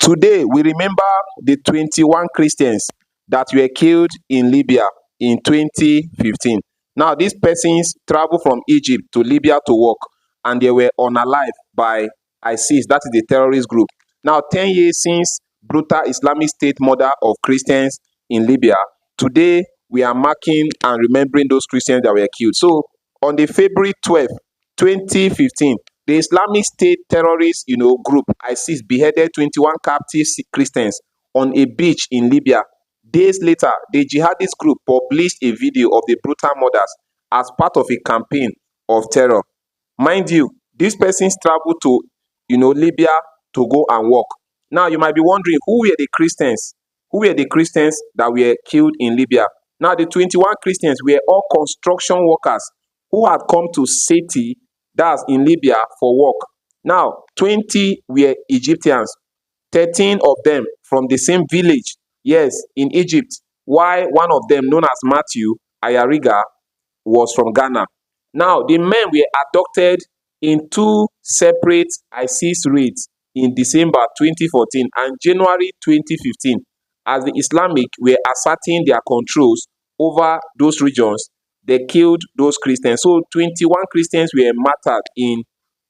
Today, we remember the 21 Christians that were killed in Libya in 2015. Now, these persons traveled from Egypt to Libya to work, and they were unalived by ISIS, that is the terrorist group. Now, 10 years since brutal Islamic State murder of Christians in Libya, today we are marking and remembering those Christians that were killed. So, on the February 12th, 2015, the Islamic State terrorist, group ISIS beheaded 21 captive Christians on a beach in Libya. Days later, the jihadist group published a video of the brutal murders as part of a campaign of terror. Mind you, these persons traveled to, Libya to go and work. Now, you might be wondering, who were the Christians? Who were the Christians that were killed in Libya? Now, the 21 Christians were all construction workers who had come to Seti, that's in Libya, for work. Now, 20 were Egyptians, 13 of them from the same village, yes, in Egypt, while one of them, known as Matthew Ayariga, was from Ghana. Now, the men were abducted in two separate ISIS raids in December 2014 and January 2015, as the Islamic were asserting their controls over those regions. They killed those Christians. So 21 Christians were martyred in,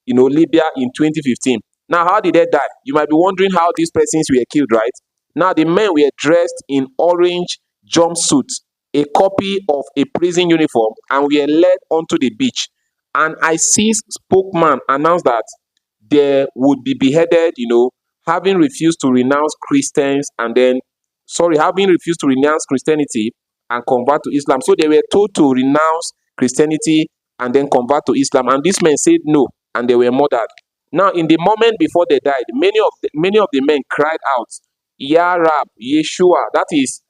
Libya in 2015. Now, how did they die? You might be wondering how these persons were killed, right? Now, the men were dressed in orange jumpsuits, a copy of a prison uniform, and were led onto the beach. An ISIS spokesman announced that they would be beheaded, having refused to renounce having refused to renounce Christianity and convert to Islam. So they were told to renounce Christianity and then convert to Islam. And these men said no, and they were murdered. Now, in the moment before they died, many of the men cried out, Ya Rab, Yeshua, that is,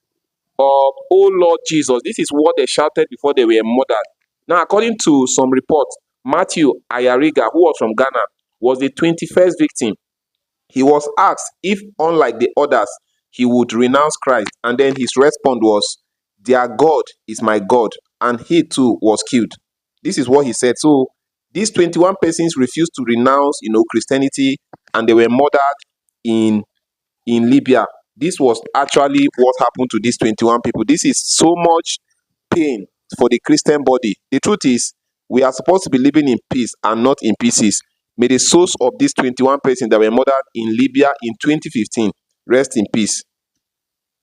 oh Lord Jesus. This is what they shouted before they were murdered. Now, according to some reports, Matthew Ayariga, who was from Ghana, was the 21st victim. He was asked if, unlike the others, he would renounce Christ, and then his response was, their God is my God, and he too was killed. This is what he said. So these 21 persons refused to renounce, Christianity, and they were murdered in Libya. This was actually what happened to these 21 people. This is so much pain for the Christian body. The truth is, we are supposed to be living in peace and not in pieces. May the souls of these 21 persons that were murdered in Libya in 2015 rest in peace.